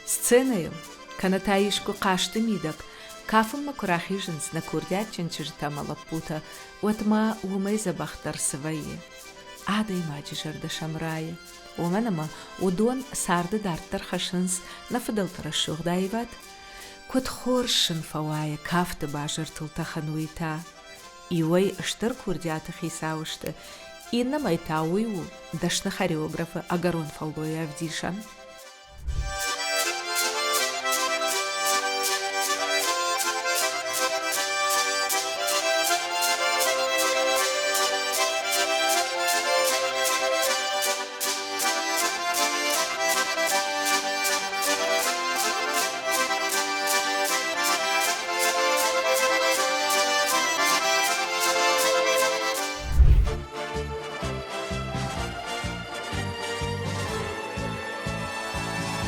Сценою, канатаишку кашты мидок, кафымма курахиженс на курдячен чижтама лапута, отма умей забахтар свои. Адай маджижарда шамрая. Уманама удон сарды дартар хашынс на фыдалтара шугдаиват. Кот хоршын фавая кафты бажыртыл тахануита. Иой штыр курдята хисаушты. Инна майтауиу дашна хореографы Агарон фалдоя авдишан.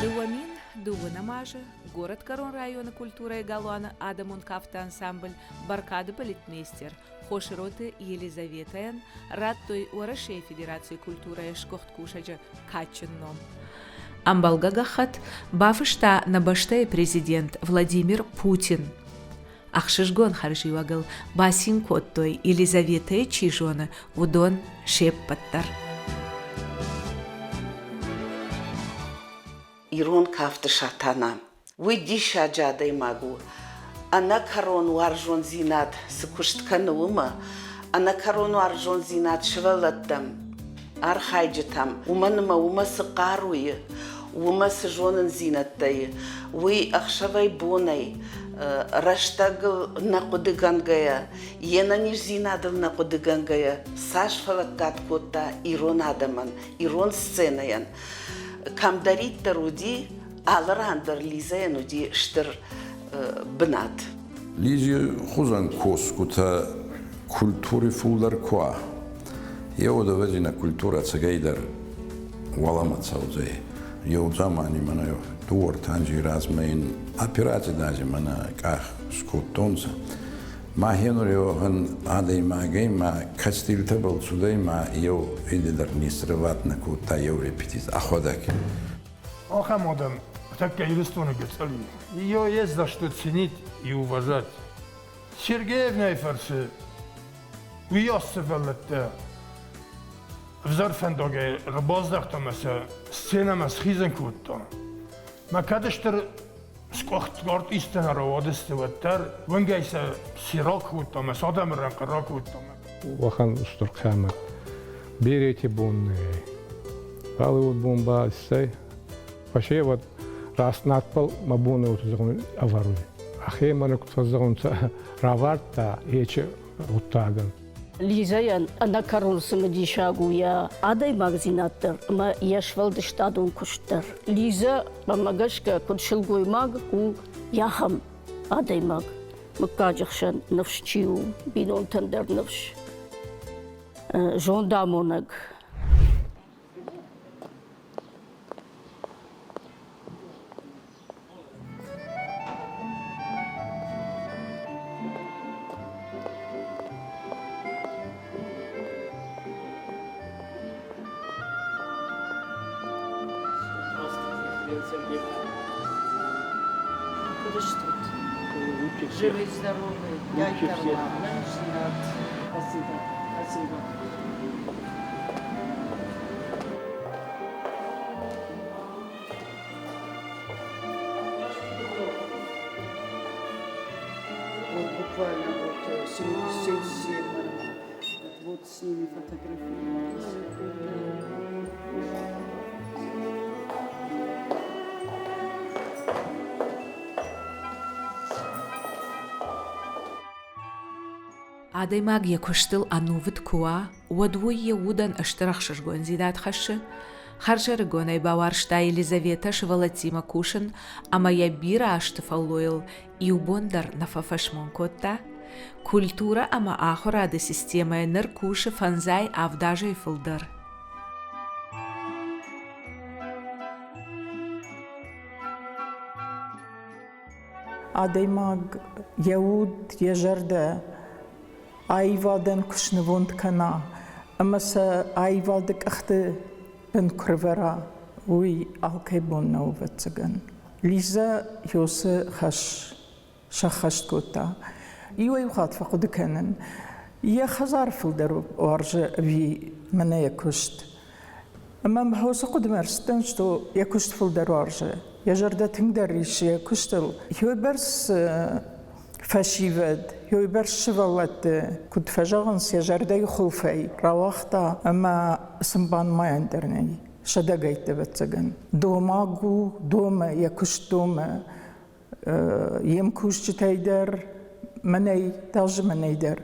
Дуамин, Дуанамажа, город Корон района культура и Галуана, Адамун Кафта ансамбль, Баркады балетмейстер, Хошироты Елизаветаян, Радтой Уарашей Федерации культуры и Шкохткушаджа Каченном. Амбалгагахат, Бафышта Набаштай президент Владимир Путин. Ахшишгон харживагал, Басин Коттой Елизаветая Чижона, Удон Шеппаттар. Ирон кафты шатана. Вы диша джадай магу. Ана корону аржон зинат сыкуштканы ума. Ана корону аржон зинат швалаттам. Архайджитам. Уманыма ума сыкаруи. Ума сыжонын зинаттай. Вы ахшавай бонай. Раштагыл накудыгангая. Енаниш зинадыл накудыгангая. Сашфалаккат котта ирон адаман. Ирон сценаян. Камдарит таруди, алрандер лизен уди штыр бнат. Лизи хузан кос кута культури фулдар ква. Еода везина культура цагайдар валама цаузей. Еодзамани мана туор танжи размейн операции даже мана ках скотонца. Ма хенуриохан адей магей ма кастилтабл судей ма ео идедар нистреват на кута ео репетиц аходаки. Оха модам, так как юристону гецали. Ее есть за что ценить и уважать. Сергеевна и фарсы, уйосцевалетте, взорфендоге рабоздахтамаса, сценама схизенкутто. Ма кадештер скохтгорд истина роводестеваттар, венгайса сирокутто, содамран карокутто. Вахан устуркамер, берете бунны, Hollywood бомба сей. Вообще вот раз надпал мабуны утузагун аваруй. Ахе манук утузагунца раварта ече утаган. Лизаян ана каролсыма дишагуя адай магазинаттар ма яшвалды штадун куштар. Лиза мамагашка куншилгуй маг у яхам адай маг. Макаджахшан навшчиу бинон тандер навш. Жондамонаг. Живы и здоровы, дай карман, спасибо, спасибо. Вот буквально вот 77, вот с ними фотографировались. Адай магия куштыл анувит куа, уадвуе удан аштрахшашгон зидат хаши, харжаргонай баваршта Елизавета швалатима кушин, а моя бира аштыфаллойл и убондар на фафашмон котта, культура ама ахорада система ныр куши фанзай авдажай фылдар. Адай маг яуд ежарда Айвалден кушневонд кана, амаса айвалдек ахте бен кривера, уй алкебон новецеген. ليزا يوسى شخشت كوتا يوي وخات فقد كانن يا خزار في الدرب وارجع بي من يكشت اما محوس قد مرستنشتو يكشت في الدرب وارجع يا جردة تنقدريش يكشتل يوي برس فاشيفد يوي برس شفالت كنت فجاغنس يا جردة يخلفي رواختا اما سنبان ما يندرني شدقيت بتسجن دوماغو دوما يكشت دوما يمكوش تايدر مني تاج مني در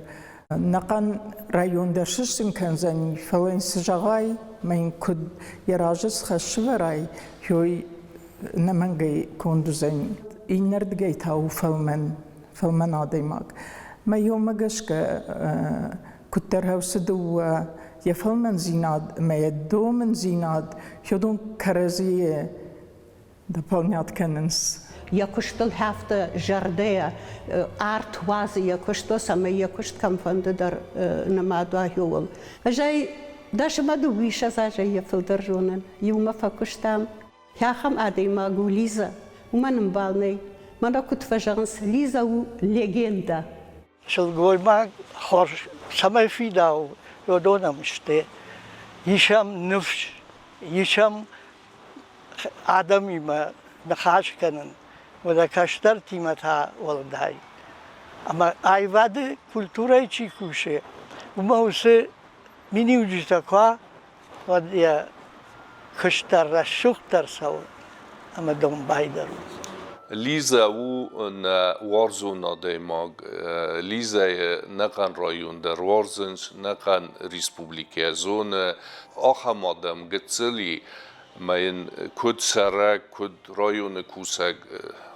نقن رايون درششتن كان زني فلين سجاغاي من كد يراجس خشوراي هوي نمنجي كوندو زني إنرد جيتاو فلمن عديماك ما يوم جشك كترها وسدو يا فلمن زيناد ما يدو من زيناد يدون كرزية دبلنيات كننس Якоштол хафта жардея арт вази якошто саме якошт камфандер намадва хюл. Ажай даже маду виша зажа я филдержунен. Юма факуштам. Яхам адема гулиза. Уманам балней. Мана кут фажанс лиза у легенда. Шел гоймаг хор саме фидау йодонам ште. Ишам нуфш. Ишам адам има нахаш канан. وده کشتر تیمت ها ولدای اما ایواده کلتورای چی کوشه و ما اوسه مینی وجود که ودیا کشتر را شوختر سو اما دم بایدر لیزا او ن وارزون نادیماگ لیزا نکن رایون در وارزنش نکن ریسپوبلیکی زون آخام آدم گتسلی من کد سرک کد رایون کوسک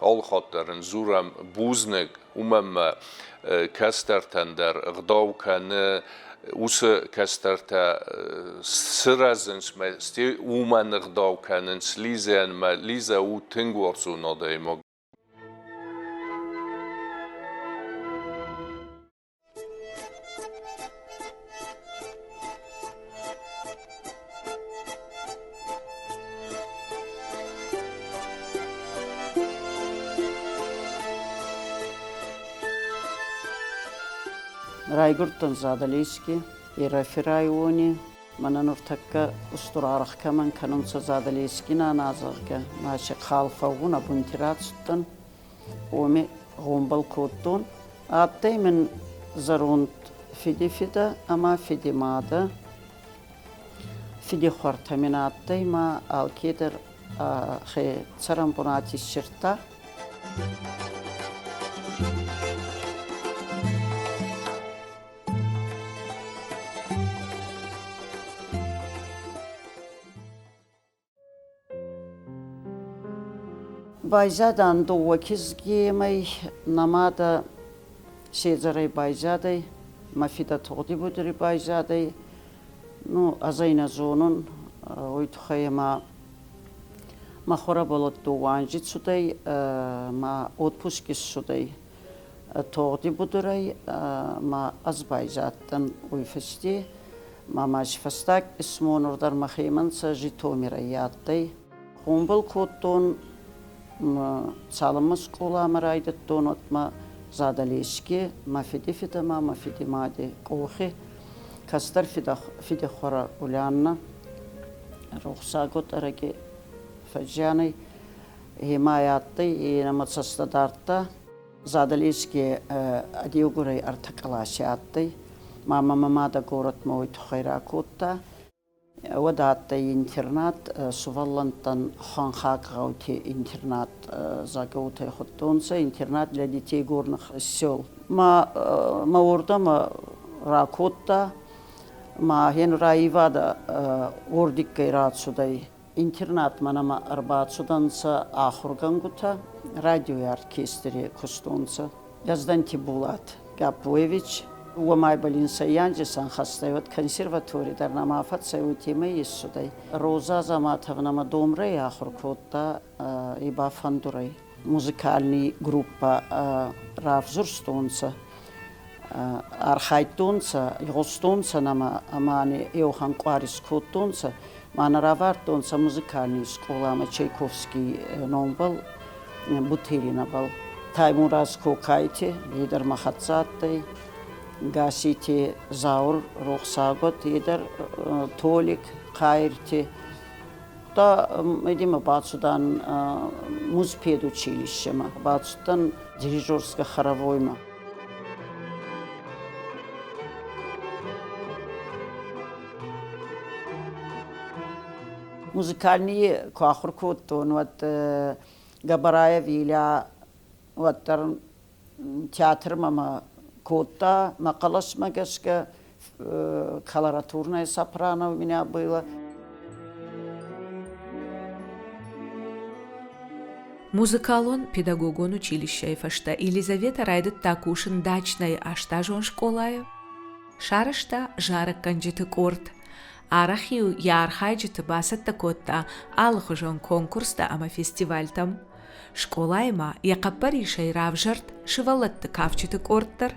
آل خاطرن زورم بوزنگ ما کسترتن در اقداو کنه اوس کسترتا سرازنش مستی من اقداو کنن سلیزن ما لیزا او تنگورسو نادیماگ رايغورتن زادليسكي يرافرايوني منانورتكا استرارخ كمان كانون زادليسكي نازغكا ماشي خالفونا بنتيراتستن ومي غومبل كوتون اتي من زرونت فيدي فيدا اما فيدي مادا فيدي خورتاميناتي ما الكيدر خي تسرمبوناتي الشرطه Байзадан до вакизги май намада шезарай байзадай мафида тоғди будри байзадай ну азайна зонун ойтхайма махора болот до ванжит судай ма отпускис судай тоғди будрай ма аз байзаттан уйфести ма машфастак исмонурдар махиманса житомира яттай хумбал коттон саламас кола марайдат донот ма задалишки ма фидифита ма фидимади кохи кастар фиди хора улянна рухсагот араги фаджаны химаятты и наматсастадарта задалишки адиугурай артакалашиатты мама мамада город моит хайракутта ودعت интернат суваллантан ханхакгаути интернат загаутай хуттунса интернат для детей горных сел ма ордама ракутта ма хен раивада ордиккай рацудай интернат манама арбацуданса ахургангута радио и оркестре кустунса язданти булат гапуевич وماي بالإنسان يانجي سانخستيوت консерватории در نمافت سيوتيمه يسودي روزا زماتها ما دومري آخر كوتا إبا فندوري موسيقالني جروبا رافزورستونسا أرخايتونسا يغستونسا نما أماني يوهان قواريس كوتونسا ما نرافارتونسا موسيقالني سكولا ما تشايكوفسكي نومبل Бутырина был. Таймураз Кокайте, лидер Махацаттай, Гасити Заур Рухсагот, лидер Толик Кайрти. Та идем бацудан музпед училищема, бацудан дирижерско-хоровойма. Музыкальные кахуркутон, вот Габарая Виля, вот театр мама кота, Макалаш Магашка, колоратурная сопрано у меня было. Музыкалон педагогон училища и фашта Елизавета райдет такушин дачной аштажон школая. Шарашта жарок канджиты корт. Арахию ярхайджиты басат такотта алхужон конкурста ама фестивальтам. Школайма якапари шайравжарт шивалатты кавчиты корттар.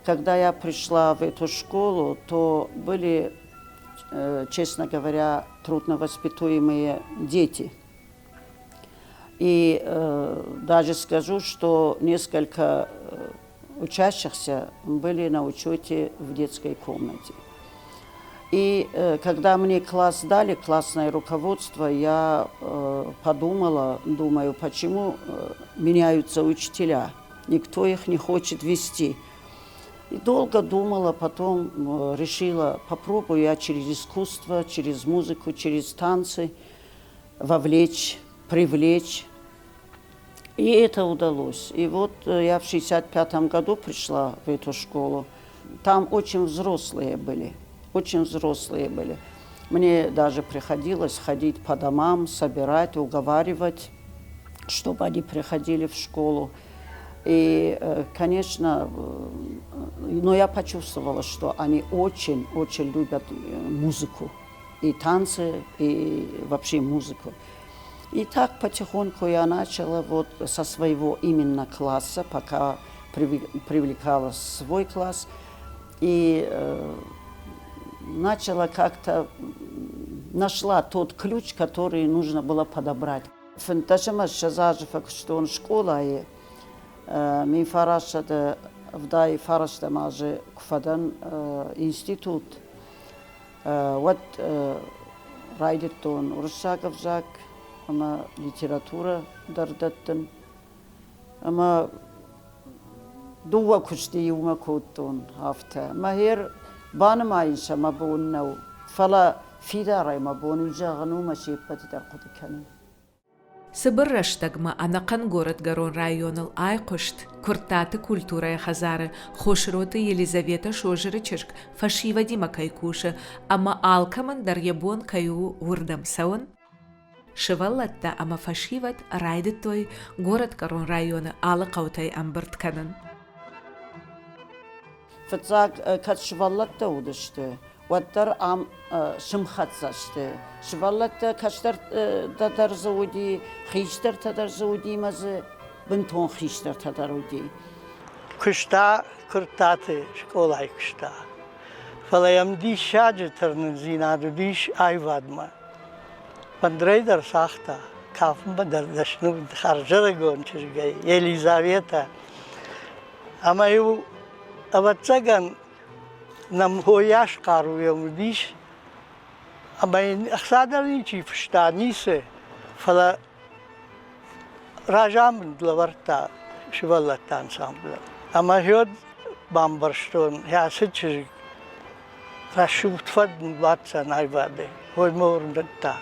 Когда я пришла в эту школу, то были, честно говоря, трудновоспитуемые дети. И даже скажу, что несколько учащихся были на учете в детской комнате. И когда мне класс дали, классное руководство, я думаю, почему меняются учителя. Никто их не хочет вести. И долго думала, потом решила, попробую я через искусство, через музыку, через танцы вовлечь, привлечь. И это удалось. И вот я в 1965 году пришла в эту школу. Там очень взрослые были. Мне даже приходилось ходить по домам, собирать, уговаривать, чтобы они приходили в школу. И, конечно, но я почувствовала, что они очень любят музыку. И танцы, и вообще музыку. И так потихоньку я начала вот со своего именно класса, пока привлекала свой класс. И начала как-то, нашла тот ключ, который нужно было подобрать. Фантажима шазажифак, что он школа, и ми фарашада, вдай фарашда маже кфадан институт. Вот райдет он уршагов жак, ама литература дардаттын, ама дуа кушти юма коттон хафта. Махер баным айынша мабоннау, фала фидарай мабон үлжағыну машеппати дарқудиканы. Сыбырраштагма анакан город Гарон районыл айқушт, куртаты культура хазары, хошроты Елизавета Шожиры чырк, фашива дима кайкуша, ама алкаман дар ебон каю урдам саун. Шиваллатта ама фашиват райдет той город Гарон района алы қаутай амбыртканын. Фатзак кат шиваллатта удышты. Ваттар ам шымхатсашты. Шиваллатта каштар тадар зауди, хиштар тадар зауди мазы, бинтон хиштар тадар уди. Кышта кыртаты школай кышта. Фалаям диш шаджитарны зинаду диш айвадма. Пандрейдар сахта, кафм бадар дашну харжары гончишгай, Елизавета. Амаю аватсаган нам хояш каруем диш, амай ахсадаричи фштанисе, фала ражам длаварта шиваллата ансамбла. Амахёд бамбарштон, я сычи рашуфтфад ватса найваде, хой морндата.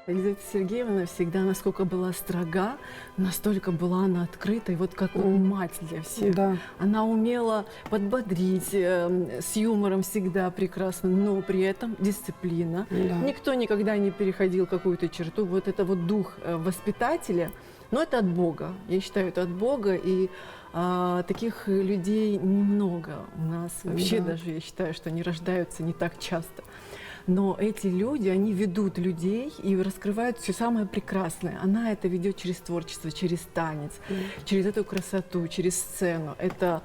Елизавета Сергеевна всегда, насколько была строга, настолько была она открыта, и вот как мать для всех. Да. Она умела подбодрить, с юмором всегда прекрасно, но при этом дисциплина. Да. Никто никогда не переходил какую-то черту. Вот это вот дух воспитателя, но это от Бога. Я считаю, это от Бога, и таких людей немного у нас. Вообще даже я считаю, что они рождаются не так часто. но эти люди, они ведут людей и раскрывают все самое прекрасное. Она это ведет через творчество, через танец, через эту красоту, через сцену. Это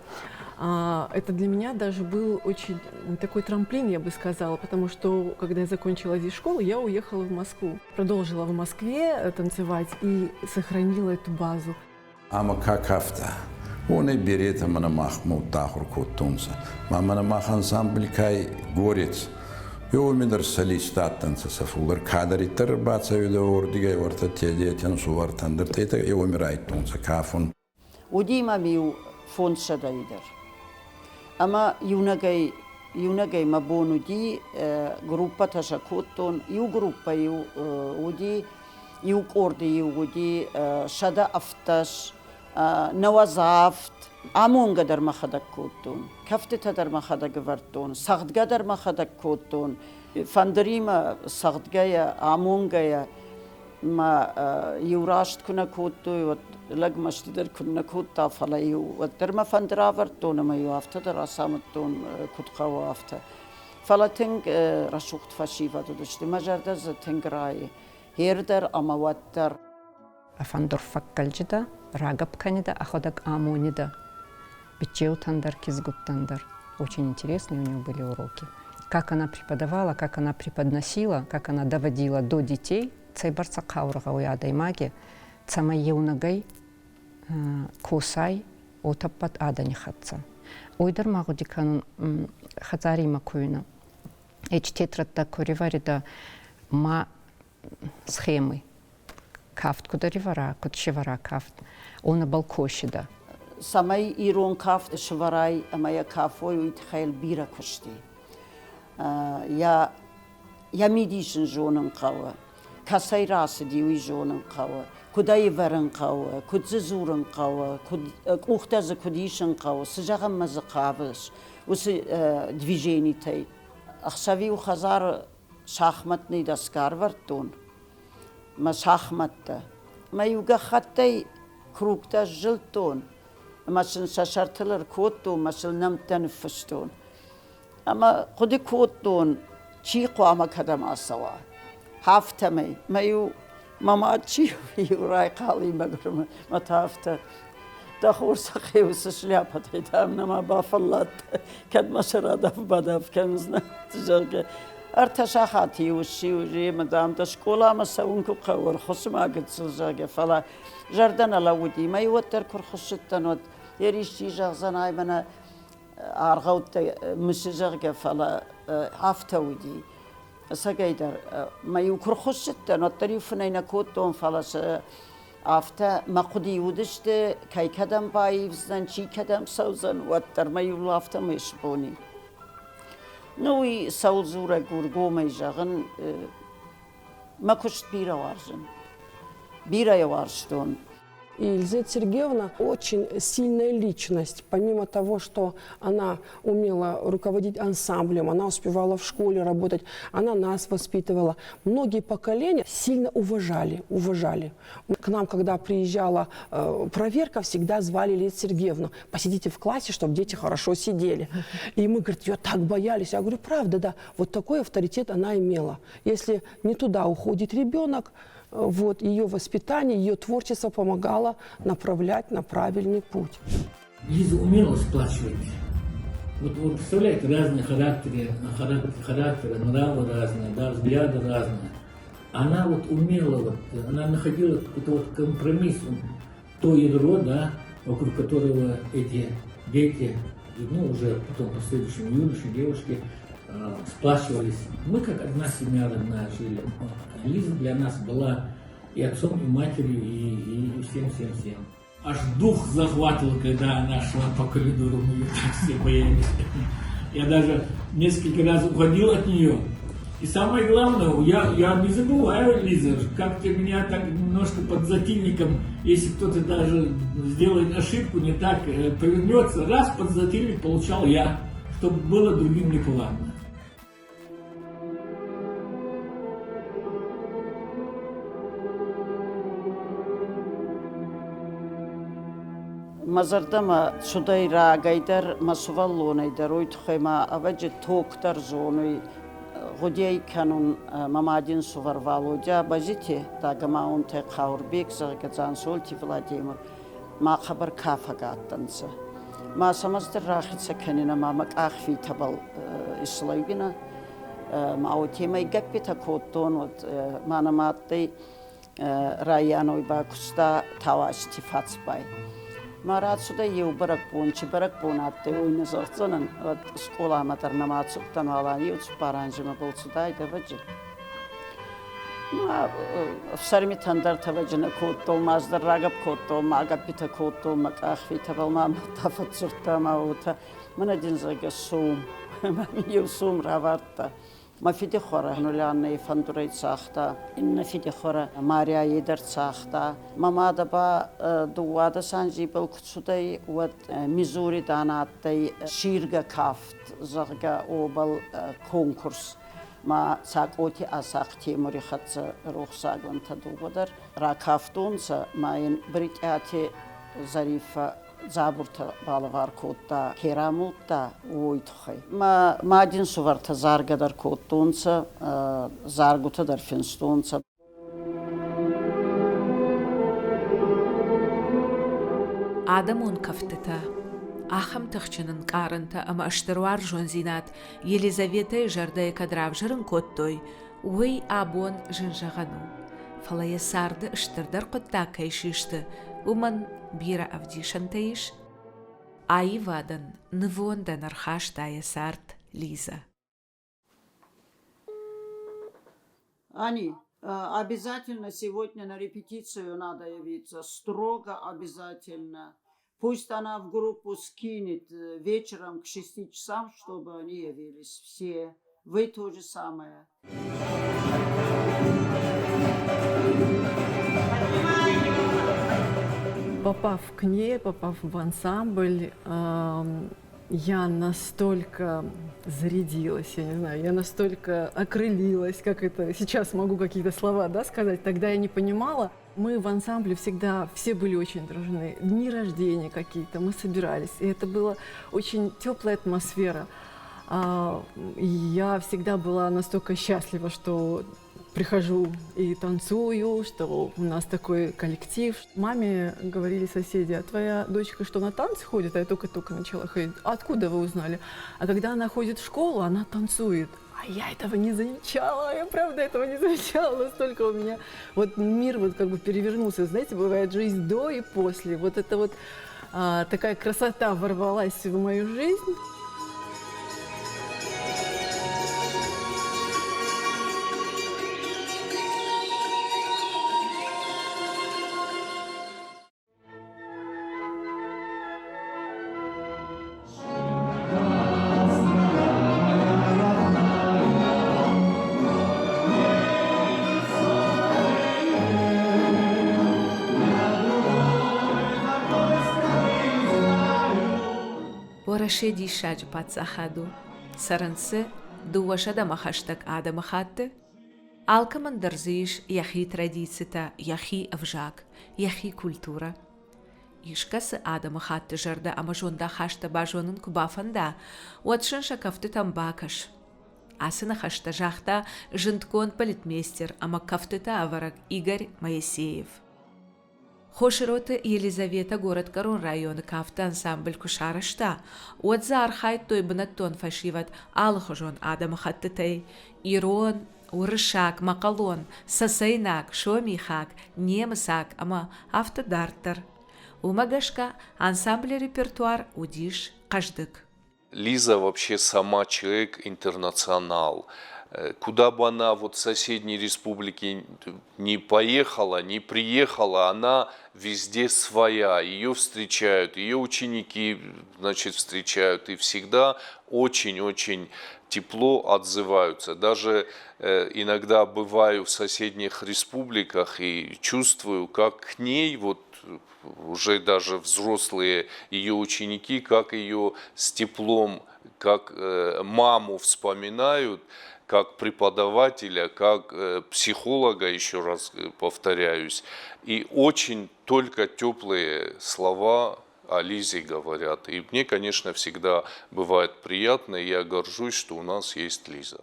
для меня даже был очень такой трамплин, я бы сказала, потому что, когда я закончила здесь школу, я уехала в Москву. Продолжила в Москве танцевать и сохранила эту базу. Ама как авто. Он и берет мана махмуд тахур коттунса. Мама мах ансамбль кай горец. Йомидер солистат танцесафулар кадаритер баца видеордига ворта тедетен сувартандер тета йомирайт тунса кафун. Удима миу фонса дайдер. Ама юнагай мабону ди группа ташакоттон ю группа ю уди ю корди ю уди шада афташ نوازافت آمون قدر ما خدک کودتون کفت در ما خدک وردتون سخت قدر ما خدک کودتون فندریم سخت گیا آمون گیا ما یوراشت کنه کودتوی و لگ مشتی در کنه کودتا فلایو و در ما فندرا وردتون ما یوافته در آسامتون کود قوافته فلاتنگ رشوخت فشیفه داشتی مجرد ز تنگرای هر در آموات در Афандор факкалжида, рагапканида, аходак амонида, бичеутандар, кизгуттандар. Очень интересные у нее были уроки. Как она преподавала, как она преподносила, как она доводила до детей, цайбарца каурага уядай маги, цамайеунагай, косай, отаппат аданихатца. Ойдар магудикан хазарима куина. Эч тетрадда кориварида ма схемы. Кафт, куда ривара, куда шевара кафт. Он балкошида. Самай ирон кафт шеварай, а моя кафой уитхайл бира кушти. Я мидишен жонен кава. Касай расы диуи жонен кава. Куда и верен кава, куда зурен кава, куда за кудишен кава. Сжагам маза каваш. Усы движений тай. Ахсави у хазар шахматный доскар вартон. ما شахматта, ما юга хаттай кругта жилтон, машин шашартылар коттон, машин намтан фштон. Ама ходи коттон, чи қуама кадам асава. Хафтамай, маю мама чи юрай қали магрма, матафта. دخور سخي وسشليابة تيتامنا ما بافلات كد ما شرادف بدف كنزنا تجرق ارتشاخاتي وشي وجي مدام تشكولا ما سوونكو قور خصما قد سلجاقة فلا جردنا لودي ما يوتر كر خشتن ود يريشي جغزان هاي منا أرغوت مسجاقة فلا عفتا ودي سقيدر ما يوكر خشتن والطريفنا ينكوتون فلا after مقدي ودشت كي كدم بايفزن شي كدم سوزن وتر ما يولافت مشبوني نوي سوزورة غورغو ميجاغن ما كشت بيرا وارجن بيرا يوارشتون. И Елизавета Сергеевна очень сильная личность. Помимо того, что она умела руководить ансамблем, она успевала в школе работать, она нас воспитывала. Многие поколения сильно уважали. К нам, когда приезжала проверка, всегда звали Елизавету Сергеевну. Посидите в классе, чтобы дети хорошо сидели. И мы, говорит, ее так боялись. Я говорю, правда, да. Вот такой авторитет она имела. Если не туда уходит ребенок, вот, ее воспитание, ее творчество помогало направлять на правильный путь. Лиза умела сплачивать. Вот представляете, разные характеры, нравы разные, да, взгляды разные. Она вот умела, она находила какой-то вот компромисс, то ядро, да, вокруг которого эти дети, ну, уже потом последующие юноши, девушки, сплачивались. Мы как одна семья родная жили. Лиза для нас была и отцом, и матерью, и всем. Аж дух захватывал, когда она шла по коридору, мы ее так все боялись. Я даже несколько раз уходил от нее. И самое главное, я не забываю, Лиза, как ты меня так немножко под затыльником, если кто-то даже сделает ошибку, не так повернется, раз под затыльник получал я, чтобы было другим неповадно. مزردما شدای را گیدر مسوالونی دروی تخما اوج توک در زونی Гудей канун мамадин сувар Володя базите, тагама он те Каурбек загазан Сольти Владимир, ма хабар кафагаттанца. Ма самаздыр рахица канина мамак ахви табал ислайгина, ма отемай гаппита коттон вот манаматты районой бакуста тавашти фацбай. Марат сюда барак бунатты ойны зоқцанын, вот школа матарна мацуктан алан юц паранжима был сюда и даваджи. В сарми тандар таваджина коттол, маздыр рагап коттол, магапита коттол, макахви табал мама тафацурта маута, мана динзага сум, мамию сум раварта. ما فيدي خورا نولاني فندوري تساختا إن فيدي خورا ماريا يدر تساختا ماما دبا دوادا سانجي بالكتسودي ود ميزوري داناتي شيرغا كافت زغا أوبال كونكورس ما ساقوتي أساقتي مريخات روح ساقوان تدوغدر را كافتونسا ما ين بريكاتي زريفة زابورتا بالوار کوتا کیراموتا ویتخی ما مادین سوارتا زارگا در کوتونسا زارگوتا در فینستونسا آدمون کفتتا آخم تخچنن کارنتا اما اشتروار جونزینات یلیزاویتا جرده کدراو جرن کوتوی وی آبون جنجغنو فلا يسارد اشتردر قطا كيشيشت ومن بيرا أفديشن تيش آي وادن نفون دنرخاش دا يسارد ليزا Ани, обязательно сегодня на репетицию надо явиться, строго обязательно. Пусть она в группу скинет вечером к 6 часам, чтобы они явились все. Вы то же самое. Попав к ней, попав в ансамбль, я настолько зарядилась, я не знаю, я настолько окрылилась, как это сейчас могу какие-то слова, да, сказать, тогда я не понимала. Мы в ансамбле всегда, все были очень дружны, дни рождения какие-то, мы собирались, и это была очень теплая атмосфера. И я всегда была настолько счастлива, что прихожу и танцую, что у нас такой коллектив. Маме говорили соседи: а твоя дочка что, на танцы ходит? А я только-только начала ходить. А откуда вы узнали? А когда она ходит в школу, она танцует. А я этого не замечала, я правда этого не замечала. Настолько у меня вот мир вот как бы перевернулся. Знаете, бывает жизнь до и после. Вот это вот такая красота ворвалась в мою жизнь. ورشدي شاج باتساخادو سرنسه دوشدا مخشتك آدم خاطه алкаман درزيش يخي تراديستا يخي أفجاك يخي كولتورا يشكس آدم خاطه جردا أما جوندا خاشتا باجونن كبافندا واتشن شكفت تنباكش آسنا خاشتا جاختا جندكون политмейстер أما كفتتا أورك إيغر моисеев Хошироты Елизавета город Карон район кафта ансамбль кушарашта. Отзар хайт той бнаттон фашиват алхожон Адам хаттытай. Ирон, урышак, макалон, сасайнак, шомихак, немысак, ама автодартер. Умагашка ансамбль репертуар удиш каждык. Лиза вообще сама человек интернационал. Куда бы она вот в соседней республике не поехала, не приехала, она везде своя. Ее встречают, ее ученики, значит, встречают и всегда очень-очень тепло отзываются. Даже иногда бываю в соседних республиках и чувствую, как к ней вот уже даже взрослые ее ученики, как ее с теплом, как маму вспоминают, как преподавателя, как психолога, еще раз повторяюсь. И очень только теплые слова о Лизе говорят. И мне, конечно, всегда бывает приятно, и я горжусь, что у нас есть Лиза.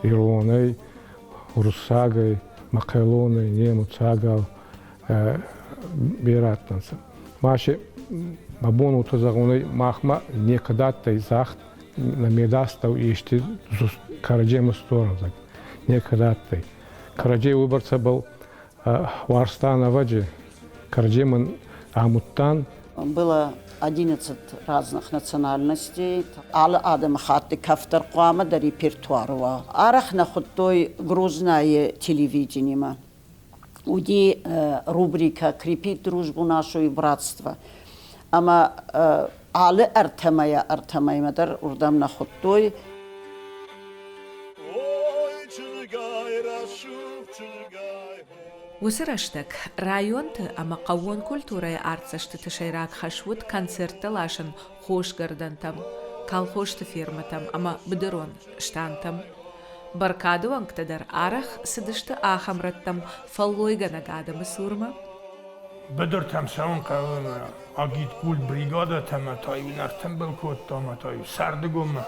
Ироней, Русагой, Макелоной, Немуцагал, Бератанца. Маши Мабону Тазагуной Махма некогда-то изахт на медастав ишти Караджема сторону. Некогда-то. Караджей выборца был Варстана Ваджи, Караджеман Амуттан. Было 11 разных национальностей. Ал адам хатты кафтар куама да репертуарова. Арах на худой грузное телевидение. Уди рубрика «Крепит дружбу нашу и братство». Ама алы артамая мадар урдам на худой. وسرشتك رايونت أما قوون كولتورة أرتسشت تشيرات خشود كونسرت لاشن خوش گردنتم كال خوش تفيرمتم أما بدرون شتانتم بركادو أنك تدر أرخ سدشت آخمرتم فاللوي غنقادة مسورما بدرتم سون قوم أجيد كل بريغادة تمتاي ونرتم بالكوت تمتاي سردقوم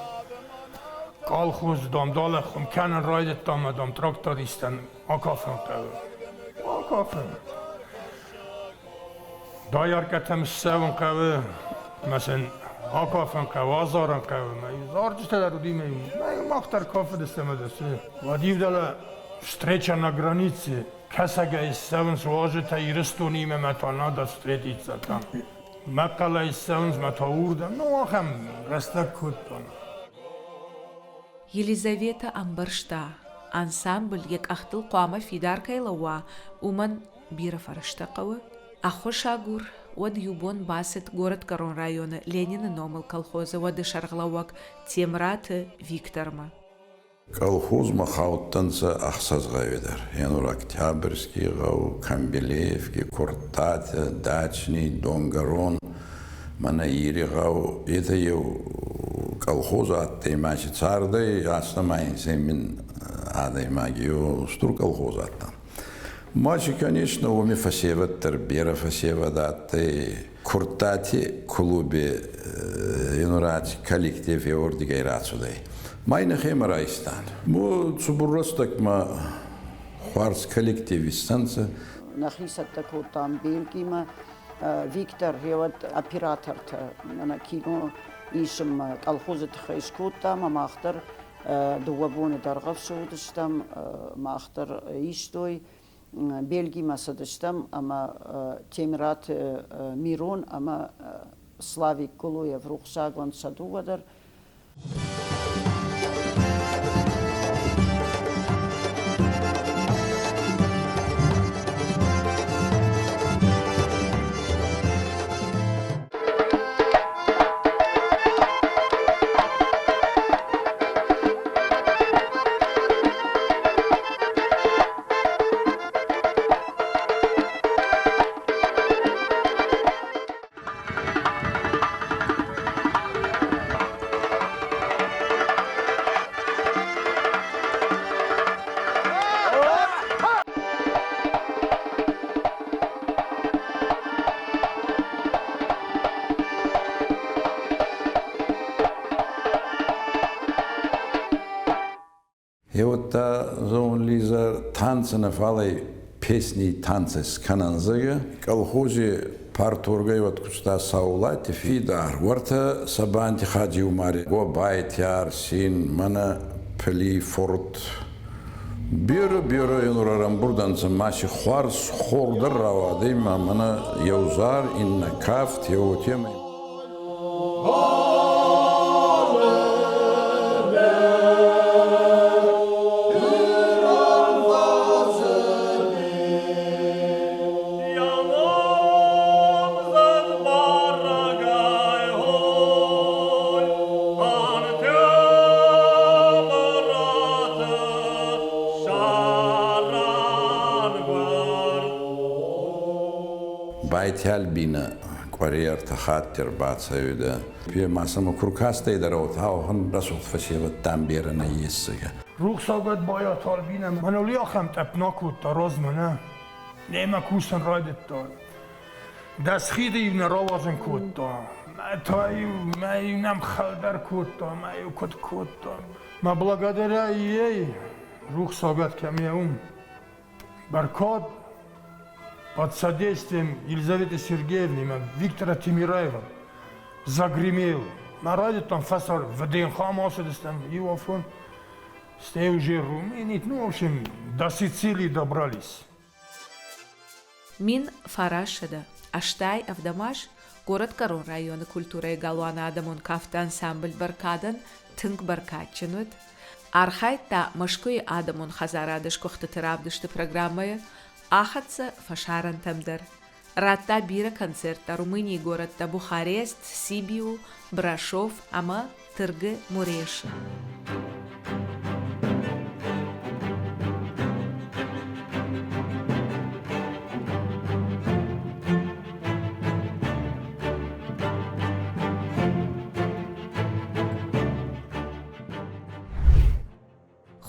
قال خوز دام دالخم كان رايد تامدام تراكتوريستن أكافن قوم أكافن داير كتم السون قوم مثلا أكافن قوم وازارن قوم زارجت درو دي ما اختر كافر استمدسه وديو دالا встреча на границе касага из севенс ложета и рестуниме мета надо встретиться там макала из севенс мета урда ну ахам растакуттон Елизавета Амбаршта ансамбль як ахтыл قامة في دار كيلوا ومن بيرا فرشتقوا أخو شاغور ود يوبون باسط город Карон района Ленина номел колхоза ود шарглауак Темрат Викторма Колхоз махауттанца ахсазгавидар. Янур Октябрьский гау, Камбелеевский, Куртатя, Дачный, Донгарон, Манаири гау. Это ев колхоза аттай мачи цардай, основаем семин адай магию стур колхоза аттам. Мачи, конечно, уми фасева, тербера фасева даттай. Куртати клубе Янурати коллектив еордигай рацудай. Майна хема райстан. Мо цубурростак ма хварц коллективистанца. Нахисат такой там Бельгима Виктор Реват оператор-то на кино ишем колхозы тхайскута махтар дуабоны даргав шудыштам махтар иштой Бельгима садыштам ама Темират Мирон ама Славик Кулуев рухшагван садувадар. И вот та зон Лиза танцы на фалой песни танцы с кананзага. Колхозе партургай вот куста саулати фидар. Варта сабанти хаджи умари. Го байтяр син мана пели форт. Бюро янурарам бурданца маши хварс хордар равады мана яузар инна кафт яутем. بايتال بينا قرير تخاطر باتصيدا في ماسم كركاستي دروت هاو هن رسول فشيبت تنبير نيسيا روح سوقت بايا طالبينا منو ليا خمت ابناكو تراز منه نيما كوسن رايدت طال دست خیدی نروازن کوتا ما نم خالدر کوتا ما کد کوتا ما благодаря ей рух согат камеум Баркод под содействием Елизаветы Сергеевны, Виктора Тимираева загремел. На радио там фасар в ДНХ масадис там его фон. С ней уже Румынии, ну в общем до Сицилии добрались. Мин Фарашеда, Аштай Авдамаш, город Карон района культуры и Галуана Адамон Кафта ансамбль Баркадан, Тынк Баркатчинут, Архайта Машкуи Адамон Хазарадыш Кохтатырабдышты программая, Ахатса Фашаран Тамдар, Ратта Бира концерта Румынии город-то Бухарест, Сибиу, Брашов, Ама, Тыргы, Муреши.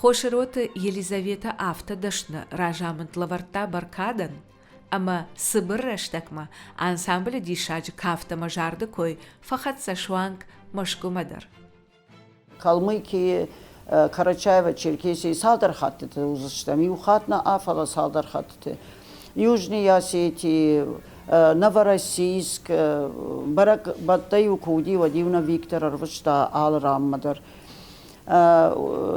Хошероты Елизавета Автодашна Ражамент Лаварта Баркадан, ама Сыбырраштакма ансамбль дишаджи Кафта Мажарды кой Фахатса Шуанг Машкумадар. Калмыкии, Карачаева, Черкесии салдар хаттыты узыштам, Юхатна Афала салдар хаттыты, Южной Осетии, Новороссийск, Батаю Кудива, Дивна Виктора Рвышта, Ал Раммадар,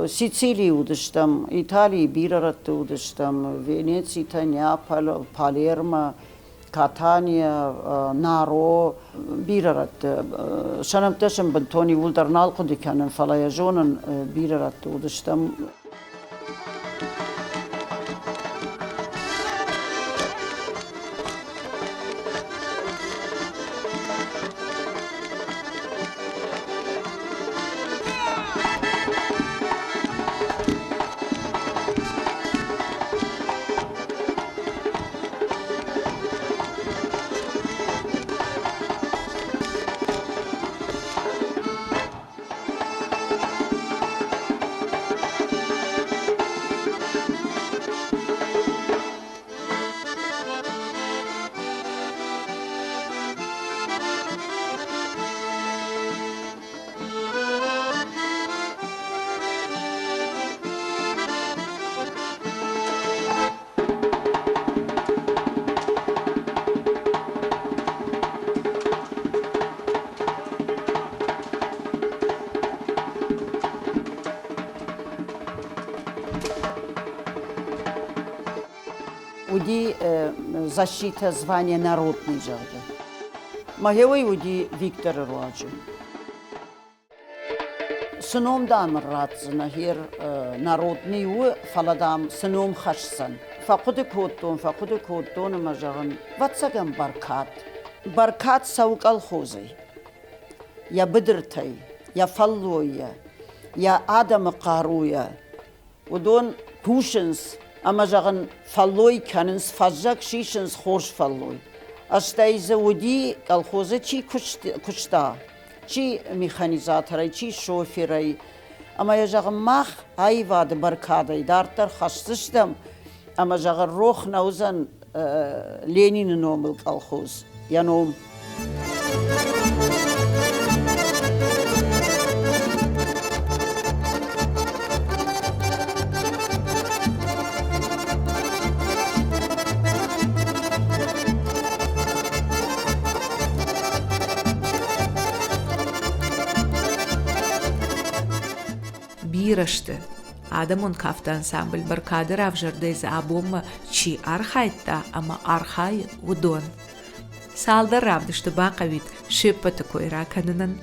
Сицилии удыштам, Италии Бирараты удыштам, Венеции, Неаполь, Палермо, Катания, Наро, Бирараты. Шанамтешем Бантони Вулдарнал Кудиканен, Фалаяжонен Бирараты удыштам. Уди защита звания народный жады. Магевой уди Виктор Руаджи. Сыном дам радзна хер народный у фаладам сыном хашсан. Факуды коттон мажаган ватсаган баркат. Баркат сау колхозы. Я быдыртай, я фаллоя, я адам каруя. Удон пушенс Ама жаган фаллой каненс фазжак шишенс хорш фаллой. Аштайза уди колхоза чи кучта, чи механизаторай, чи шоферай. Ама я жаган мах айвады баркадай дартар хастыштам. Ама жаган рох наузан Ленин номыл колхоз. Яном. Бирашты. Адамон Кафта ансамбль Баркады равжардайза абомма чи архайта, ама архай удон. Салдар равдышты бақавит шиппаты койра канынан.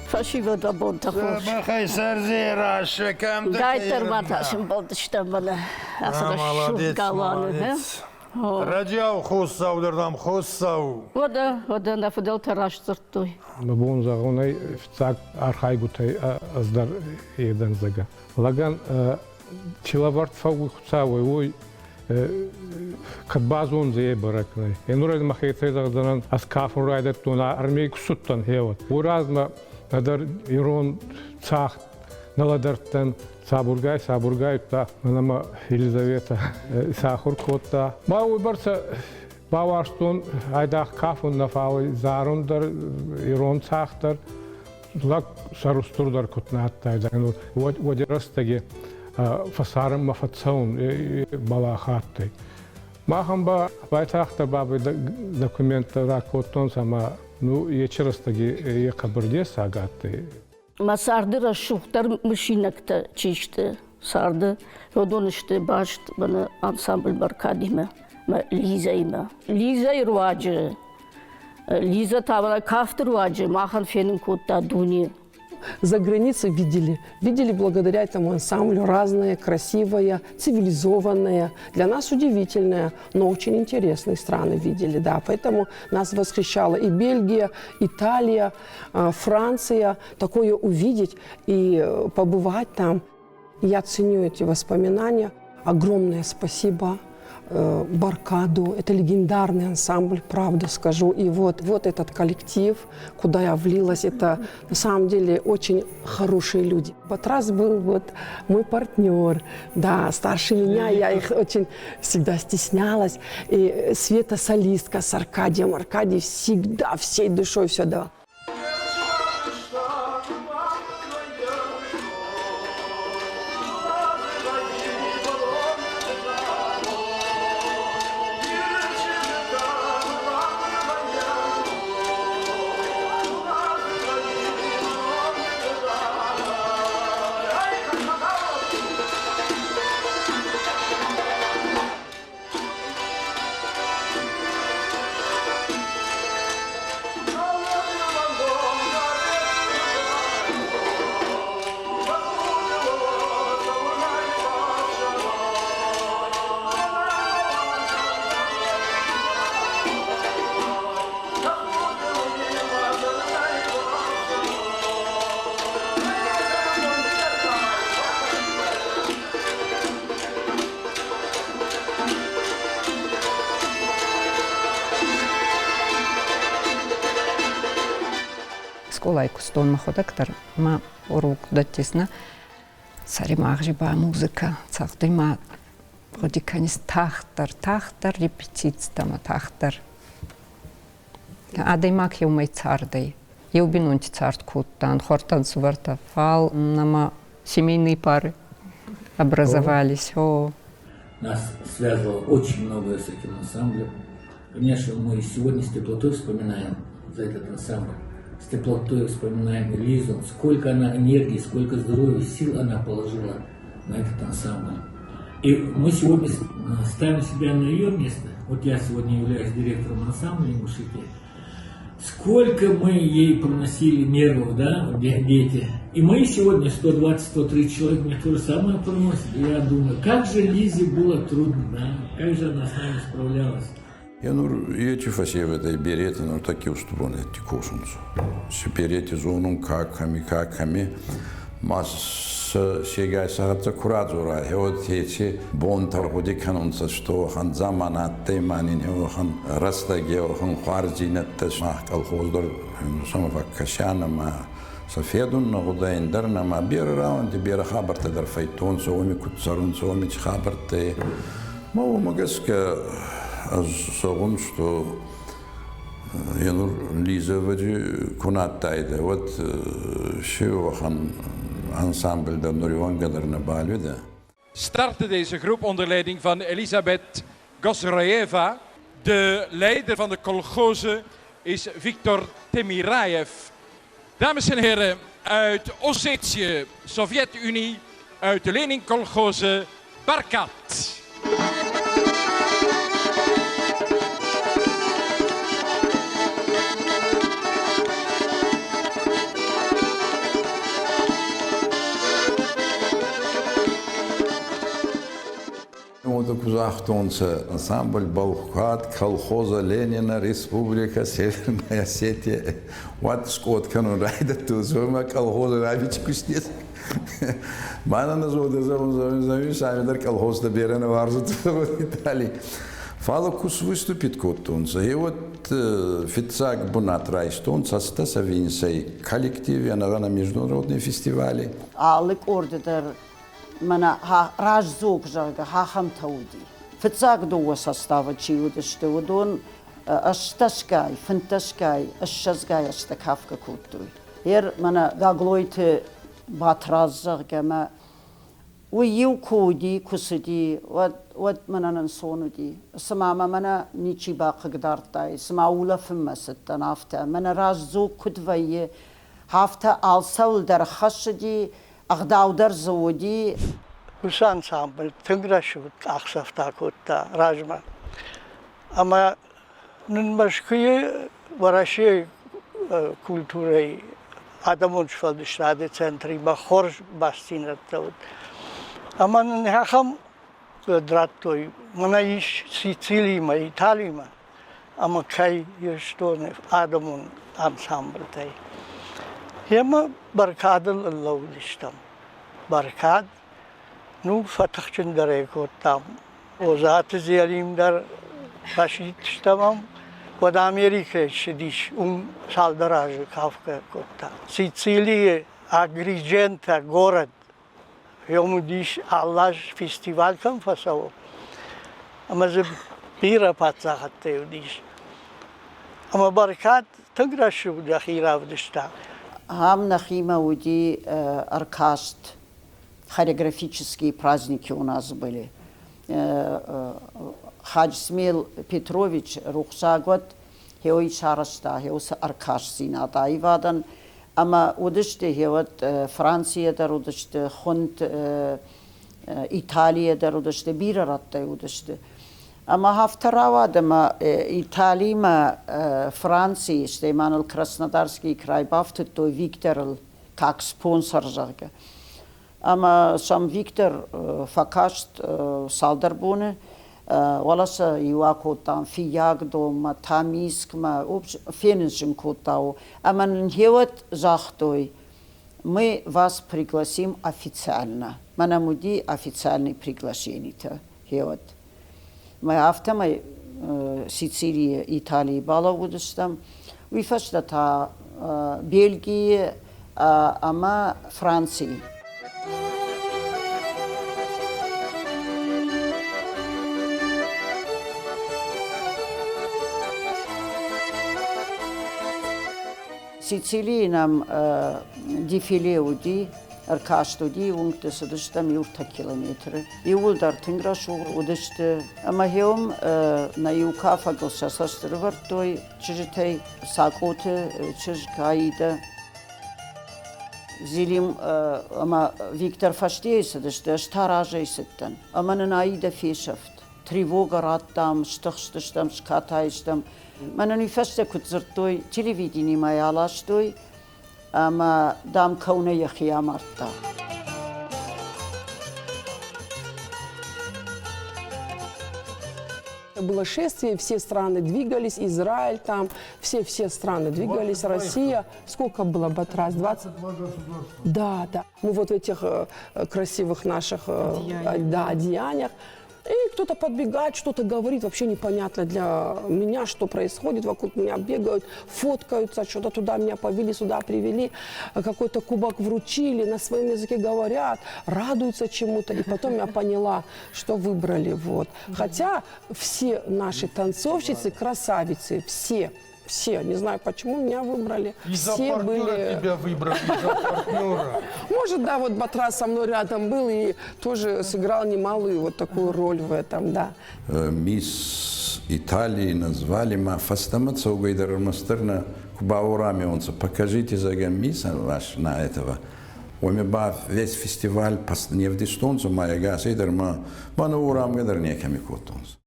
Фашива да бонта хош. Бахай сарзера шекам да. Гайтер маташым болдыштам бана. Молодец, молодец. Радио хуссау дырдам хуссау. Ода на фудел тараш зырттой. Бабун загонай фцак архай гутай аздар едан зага. Лаган чилаварт фау хуцавой ой кадбазун зее баракны. Энурай махайцай загданан аскафун райдат туна армей кусуттан хевот. Уразма надар ирон цах наладартан сабургай та нама Елизавета сахур котта. Ма уйбарса баварстун айдах кафун нафавы зарундар ирон цахтар лак сарустурдар кутнаттайда. Водирастаги фасарым мафатсаун балахаттай. Махамба байтахта бабы документы ракоттон сама ну ечерастаги екабырде сагатты. Масарды расшухтар мышинакта чишты сарды. Родонышты башт бана ансамбль баркадима. Лиза има. Лиза и руаджи. Лиза тавана кафтер руаджи. Махан фенин котта дуни. За границей видели благодаря этому ансамблю разное, красивое, цивилизованное, для нас удивительное, но очень интересные страны видели, да, поэтому нас восхищала и Бельгия, Италия, Франция, такое увидеть и побывать там. Я ценю эти воспоминания, огромное спасибо Баркаду, это легендарный ансамбль, правда скажу. И вот этот коллектив, куда я влилась, это на самом деле очень хорошие люди. Батрас был вот мой партнер, да, старше меня, я их очень всегда стеснялась. И Света солистка с Аркадием, Аркадий всегда всей душой все давал. Школа кустон маходактар ма урок датисна сари мағжиба музыка цахты ма родиканис тахтар репетицтама тахтар адаймак еумай цардай еубинунти царт куттан хортан суварта фал нама семейные пары образовались. Нас связывало очень многое с этим ансамблем. Конечно, мы сегодня с теплотой вспоминаем за этот ансамбль. С теплотой вспоминаем Лизу, сколько она энергии, сколько здоровья, сил она положила на этот ансамбль. И мы сегодня ставим себя на ее место. Вот я сегодня являюсь директором ансамбля Ингушетии. Сколько мы ей проносили нервов, да, дети. И мы сегодня 120-130 человек мне то же самое проносят. И я думаю, как же Лизе было трудно, да, как же она с нами справлялась. Я эти фасевы береты, но такие устроены эти косунцы. Сперети зону каками, масс сегай сагатца курадзура. Вот эти бонтар ходи канонца, что хан заманатте манин, хан растагео, хан хварзинаттас мах колхоздар, самофаккашана ма софедун нагудаиндар нама бер раунди бер хабарте дар файтон, соуми кутсарун, соуми хабарте. Мау магаска Согун, что Лиза вроде кунаттайда. Вот Шивахан ансамбль daar Nurjvangadar naar Baluda. Startte deze groep onder leiding van Elisabeth Gosraeva. De leider van de kolgoze is Viktor Temiraev. Dames en heren, uit Ossetië, Sovjet-Unie, uit de Lenin-kolgoze Barkat. захтонца ансамбль Балхат колхоза Ленина Республика Северная Осетия. Вот скот канун райда тузома колхоза рабичкуснес. Мана назода за сами дар колхозда берена варзу в Италии. Фалокус выступит коттунца. И вот фицак бунат райстонца стаса винсей коллективе на международные фестивали. Алык ордер мана раззук жарга хахам тауди. Фицак дуа состава чиудышты удон ашташкай, фанташкай, ашшазгай аштакавка куттуй. Ер мана гаглойте батраззаргама ويو كودي كسدي ود منان صوندي سما منا نيجي باق قدرتاي سما ولا فما ستة نافتا منا رازو كدوية هافتا السول در خشدي أغداو در زودي حسان سامبل تنگرشود أخسفتا كوتا راجما أما نمشكي ورشي كولتوري آدمونش فلدشتاده центри با خورج باستين تود أما نحكم دراتوي منا إيش سيسيلي ما إيطالي ما أما كاي يشتون آدمون أنسامبل تاي هما بركاد الله ولشتم بركاد نو فتحشن دريكو تام وزات زياليم در باشيت شتمام ود أمريكا شديش سال دراج كافكا كوتا سيسيلي أغريجنتا город يوم ديش الله فيستيفال كم فسوا أما زب بيرا باتزاخت تيوديش أما بركات تقرشوا دخيرا ودشتا هم нахима уди оркаст хореографические праздники у нас были. Хадж Смил Петрович рухсагот хеой шараста хеос оркаш сината ивадан Ама удышты хеват Франция дар удышты, хунд Италия дар удышты, бира раттай удышты. Ама хафтарава дама Италима Франции, что Эммануил Краснодарский край бафтет, то Виктор как спонсор жарга. Ама сам Виктор факашт салдарбуне, Walasa iwakotan fijagdom, tamiskma, фениншин котау. Аман хеват захтой. Мы вас пригласим официально. Манамуди официальный приглашение-то хеват. Мы автомой Сицилии, Италии балагудыстам. Вифаштата Бельгии, ама Франции. Сицилии нам дефиле уди, аркашт уди, унктеса дыштам юрта километры. И улдар тинграшу удышты. Ама хеум на юка фаглша састрывар той чижитей сакоте чижкаида. Зилим ама Виктор фаштейса дышты, штаражейсеттен. Ама наида фешафт. Тревога раттам, штыштам, шкатайштам. Мана нифасте кутзыртой телевидение моя алаштой, ама дам кауне яхия марта. Было шествие, все страны двигались, Израиль там, все страны двигались, Россия. Сколько было батрас? 22 государства. Да. Мы вот в этих красивых наших одеяниях. И кто-то подбегает, что-то говорит, вообще непонятно для меня, что происходит. Вокруг меня бегают, фоткаются, что-то туда меня повели, сюда привели. Какой-то кубок вручили, на своем языке говорят, радуются чему-то. И потом я поняла, что выбрали. Вот. Хотя все наши танцовщицы красавицы, все, не знаю, почему меня выбрали. Из-за все партнера были... тебя выбрали, из-за партнера. Может, да, вот Батрас со мной рядом был и тоже сыграл немалую вот такую роль в этом, да. Мисс Италии назвали ма фастамаца угайдар мастерна кубаурами онца. Покажите за мисс ваш на этого. Омеба весь фестиваль не в дистонцу моя газ идар ма на урам гадар неками котонс.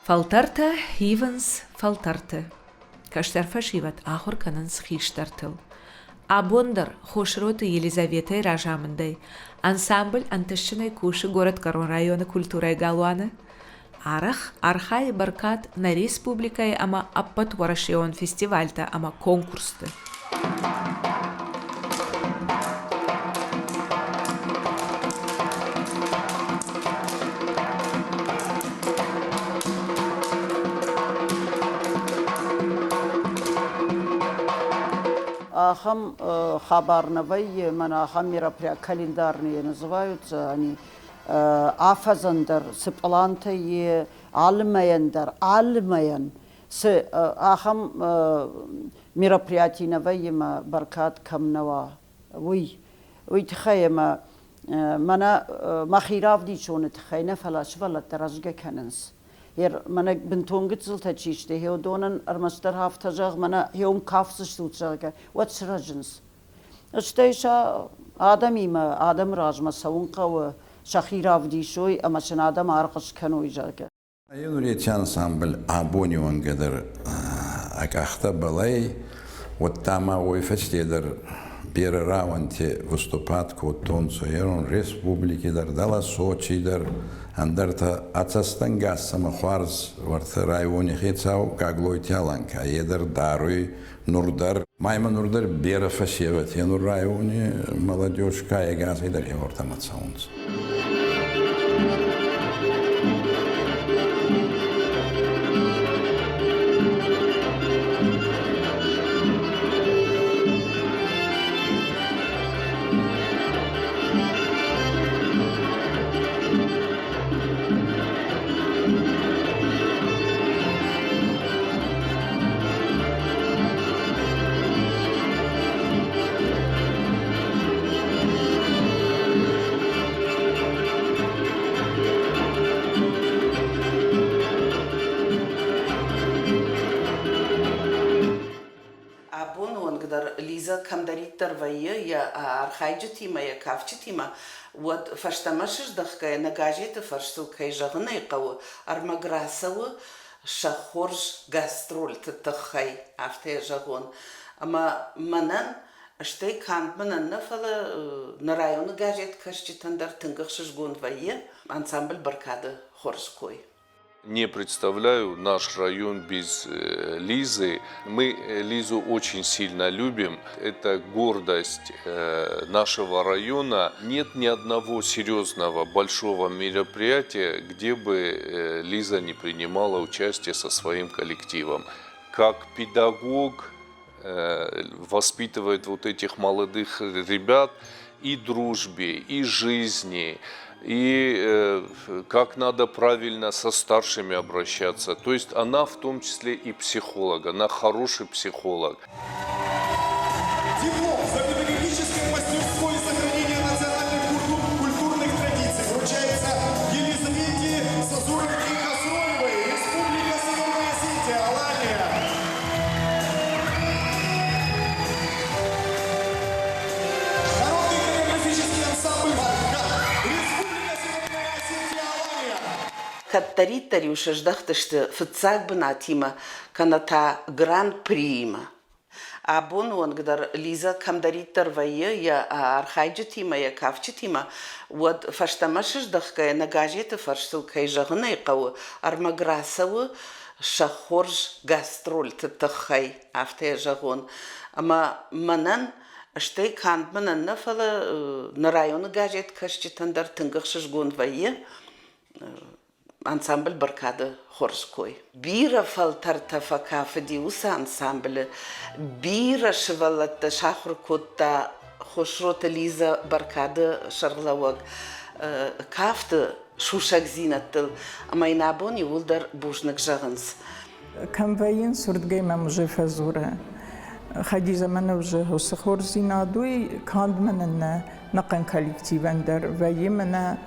Фалтарта, Иванс, фалтарта. Каштар фашиват, ахор канан схиштартел. Абондер Хошроты Елизаветой Ражамындой. Ансамбль Антышчиной Куши город Карон района культуры Галуаны. Арах Архай Баркат на республикой ама аппатворашион фестивальта ама конкурсты. Ахам хабарновые, манахам мероприятия календарные называются, они афазандер, сеплантые, алмаяндер, алмаян, с ахам мероприятия наваема баркат камнава, уй тхаема, мана махиравди чон тхайна фалашвала таразга каненс. Мана бентонгет зултачиште, хеодонан армастер хафтажаг, мана хеом кафсиш сутжага, what's ragens? Штейша Адамима, Адам ражма саункава, шахиравди шой, амашен Адам арқаш каной жага. Юнурити ансамбль Абони онгедер акахта балай, вот там ойфестедер первый раунде выступать кутонцо, ерон республики дар дала Сочи дар андерта ацастангас самохварз варта районе хецау каглой тяланка, едер даруй нурдар, майма нурдар бера фасеват, енур районе молодежь кая газ едер евортам ацаунц. Лиза камдариттер вайе я архайджетима я кавчетима вот фаштамашиш дахкая нагажете фарштул кайжагны кау армаграсавы шахорж гастроль тахай афте жагон ама манан штей кантманан нафала на районы газет кашчитандар тынгахшиш гон вайе ансамбль баркады хорской. Не представляю наш район без Лизы. Мы Лизу очень сильно любим. Это гордость нашего района. Нет ни одного серьезного большого мероприятия, где бы Лиза не принимала участие со своим коллективом. Как педагог воспитывает вот этих молодых ребят и дружбе, и жизни, и как надо правильно со старшими обращаться. То есть она в том числе и психолог, она хороший психолог. Диплом за педагогическое мастерство и сохранение национальных культурных традиций вручается Елизавете Сазуровне Хасроевой, Республика Северная Осетия, Алания. Народный хореографический ансамбль Каттариттари ушаждахтышты фыцак бынатима каната гран-прима. Абон онгдар Лиза камдариттар вайе я архайджетима я кавчетима вот фаштамашыждахкая нагажеты фарштыл кайжагны кау армаграсавы шахорж гастроль тахай афте жагон. Ама манан штей кантманан нафала на районы газет кашчитандар тынгахшиш гон вайе ансамбль баркады хорской. Бира фалтарта факафы диуса ансамбль, бира шевалатта шахрукотта хошрота Лиза баркады шарлаваг, кафты шушак зинаттыл, амайнабони улдар бушнак жагынс. Камваин сурдгейма муже фазура. Хади замана уже хосхор зинадуй кандманна нақан коллективандер ваимана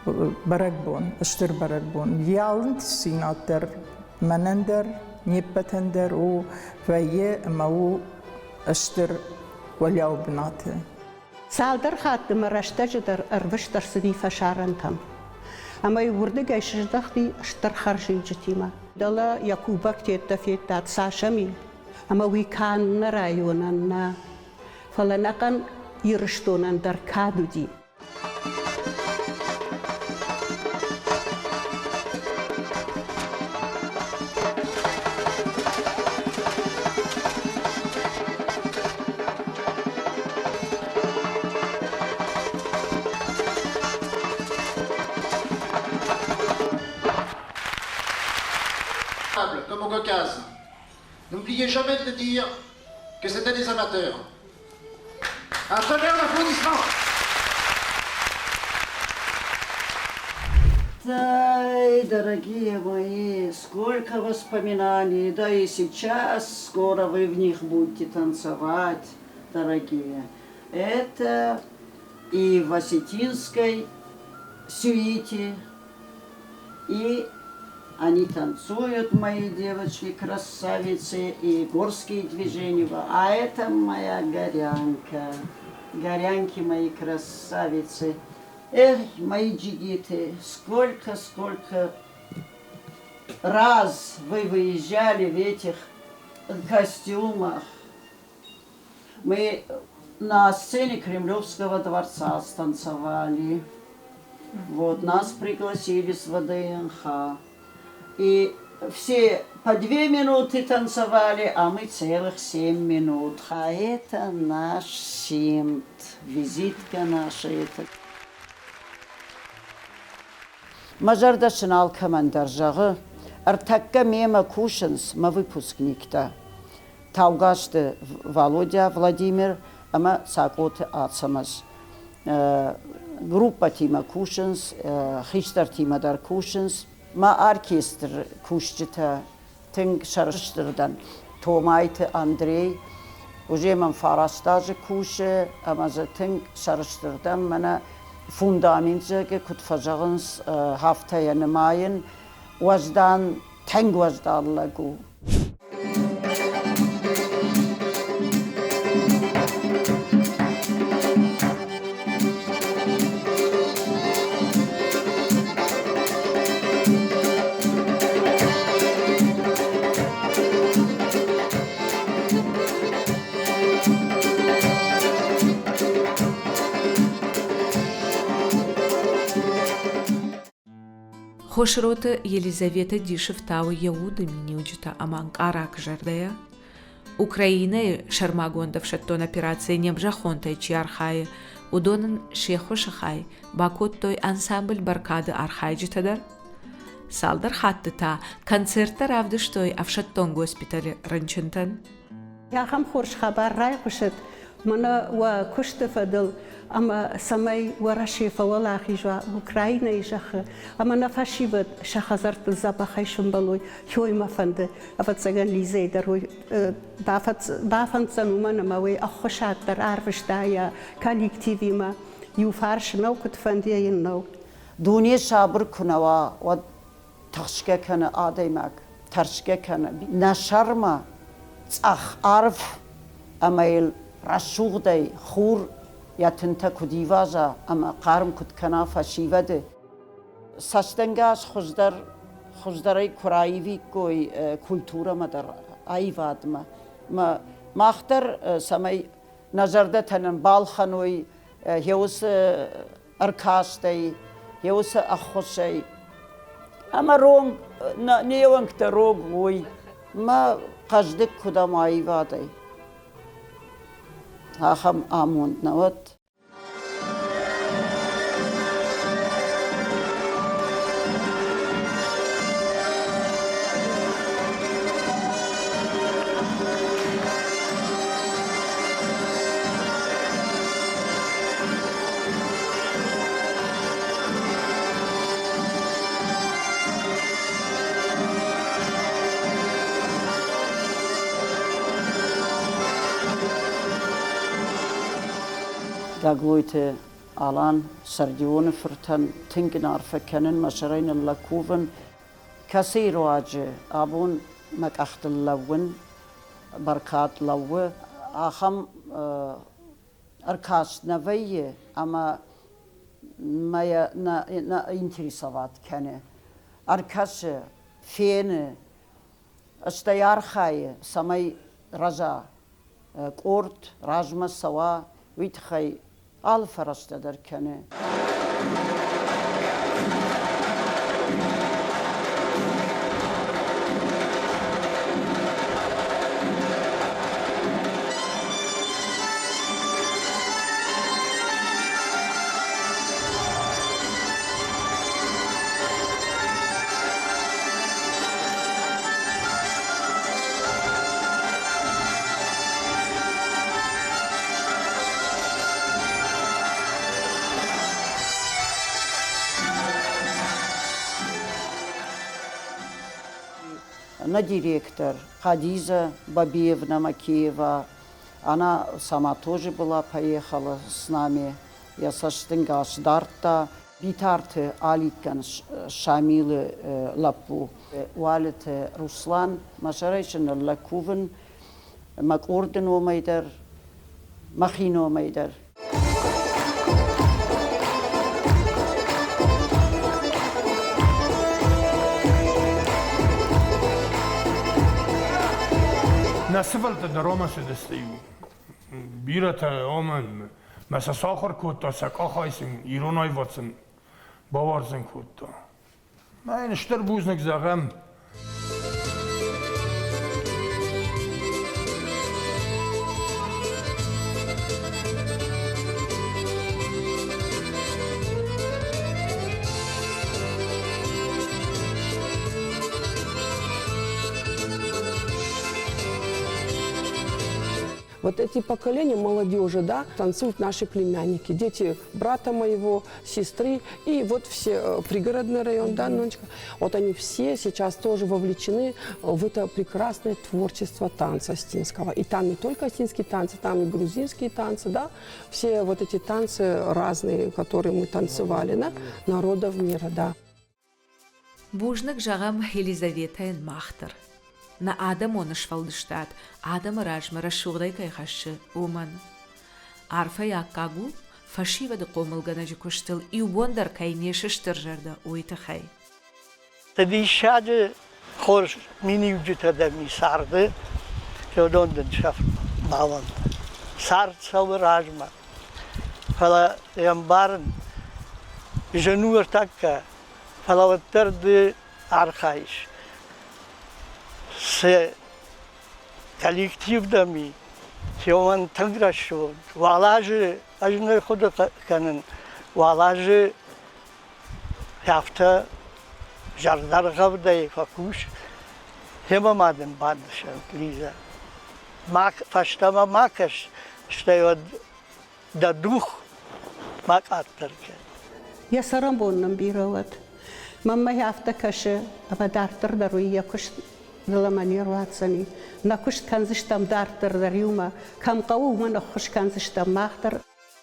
баракбон, اشتر баракбон. Ялнт синатер манандер, непатандер у вае мау اشتر ولیاو بناته. سالدر خاتم رشتجدر أربشتر سني فشارنتم. أما يورد جيش دختي اشتر خرجي جتيما. دلا يكوبك تيتفيت تات ساشمي. أما وي كان رايوننا فلنقن يرشتونن در كادو دي Comme au Caucase. N'oubliez jamais de dire que c'était des amateurs. Un très bel applaudissement. Ай, дорогие мои, сколько воспоминаний, да и сейчас скоро вы в них будете танцевать, дорогие. Это и в осетинской сюите, и они танцуют, мои девочки, красавицы, и горские движения. А это моя горянка, горянки мои красавицы. Эх, мои джигиты, сколько раз вы выезжали в этих костюмах. Мы на сцене Кремлевского дворца станцевали. Вот, нас пригласили с ВДНХ. И все по 2 минуты танцевали, а мы целых 7 минут. А это наш симт, визитка наша. Это. Мажарда шынал командаржағы, артакка мема кушанс, ма выпускникта. Таугашты Володя Владимир, ама сакоты ацамас. Группа тима кушанс, хиштар тима дар кушанс, ма оркестр кушчита, тынг шарыштырдан. Томайты Андрей, уже ман фарастажы куши, ама за тынг шарыштырдан мана фундаментжеге кутфажагынс haftaya nemayin vajdan teng vajdanlagu. Хошрота Елизавета Дишевтау Яуды Миниуджита Аманкарак Жардея, Украина Шармагондов Шаттон операция Немжахонтай Чиархай, Удонан Шехо Шахай, Бакоттой ансамбль Баркады Архайджитадар, Салдар Хаттыта, концерта Равдыштой Авшаттон госпитале Ранчентан. Я хам хорш хабар рай кушет, мана ва кушты фадыл, أما سماي ورشيفة ولا خيجوا أوكرانيا يجخ أما نفشيبت شخزرت الزبخة شنبلوي شوي ما فند أفتسجن ليزي دروي بافن سنوما نماوي أخشات در عرفش دايا كاليكتيفي ما يوفارش نو كنت فندي ينو دنيا شابر كنوا و تخشكه كنا آدمك ترشكه كنا نشرما أخ عرف أميل رشوغدي خور ياتنتا كوديفازا أما قارم كد كنافة شيفده ساشتنگاش خوزدرای كرايوي كوي كولتورا مدر أيواد ما ماختر سماي نظرده تنن بالخنوي هيوس أركاستي هيوس أخوشي أما رونگ نيوانك تروگ وي ما قصدك كدام أيوادي هاخم آموند نوت Dagloite Alan Sardione vertan tinkenar verkennen Mascherein Lakuven Kasseroage abun Makachtel Lawen Barkat Lawe Acham Arkas Naveye ama Maya na interesavat kenne Arkasche Fene Astayarchaye Samay Raja قرد راجمة سوا ويتخي الفرشت دركنه на директор Хадиза Бабиевна Макеева. Она сама тоже была, поехала с нами. Я соштынгаш дарта, битарты алиткан Шамилы Лапу. Уалите Руслан, машарайшын Лакувен, Макорден Омайдар, Махин Омайдар. Насывалта да ромасы дастаю. Бирата оман, маса сахар кутта, сакахайсин, иронай ватсын, баварзын кутта. Мен штыр бузнак загам. Вот эти поколения молодежи, да, танцуют наши племянники, дети брата моего, сестры, и вот все пригородный район, да, Нонечка, вот они все сейчас тоже вовлечены в это прекрасное творчество танца астинского. И там не только астинские танцы, там и грузинские танцы, да, все вот эти танцы разные, которые мы танцевали, да, народов мира, да. Бужнак жағам Елизаветаен мақтыр. На Адам он швалдыштат, Адам ражма расшугдай кайхашы уман. Арфа яккагу, фашива да комылганажы куштыл, и убондар кайнеші штыржарда уйтахай. Тади шаджы хорш мини уджитада ми сарды, жодондын шафт маван. Сард савы ражма. Фала ямбарын, женуар такка, фалаваттарды архаиш. С коллективами, он танграшо, валажи, ажнер хода канен, валажи, яфта, жардар гавдай факуш, хемамаден бадшан Лиза. Мак фаштама макаш, что его да дух мак аттерке. Я сарамбонным бироват. Мама яфта каше, абадартер даруя куш. Ламанироваться на куш канзиштам дартер дарюма, кам кау мана хуш канзиштам махтер.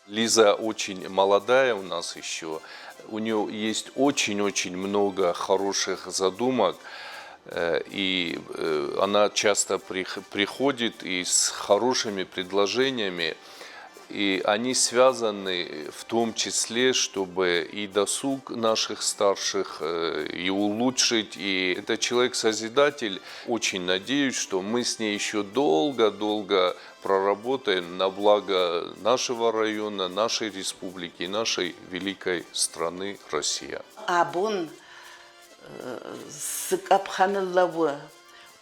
Лиза очень молодая у нас еще, у нее есть очень-очень много хороших задумок, и она часто приходит и с хорошими предложениями, и они связаны в том числе, чтобы и досуг наших старших и улучшить. И это человек-созидатель. Очень надеюсь, что мы с ней еще долго-долго проработаем на благо нашего района, нашей республики, нашей великой страны Россия. Абун сыкапханыллавы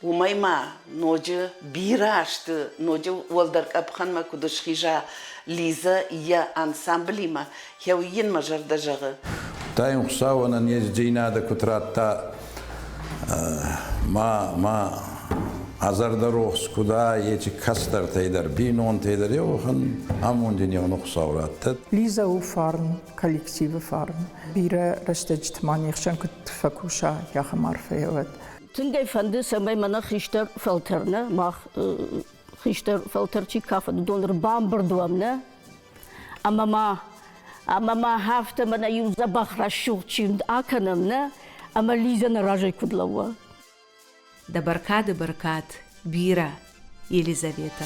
умайма ноджи бирашты ноджи уолдарк апханма кудышхижа Лиза я ансамблима я уин мажардажагы. Тайм хсавана нездейнада кутратта ма азардарохс куда эти кастар тейдар бинон тейдар йохан амундине онохсавраттат. Лиза уфарн коллективы фарн бира растечтман яхшан кутфакуша яхамарфеот. Тынгай фанды самай мана хриштер фелтерне мах хриштер фелтерчи кафа донор бамбердуамне амама хафта мана юза бахрашурчим аканамне ама Лиза на ражай кудлава. Да баркат, бира, Елизавета.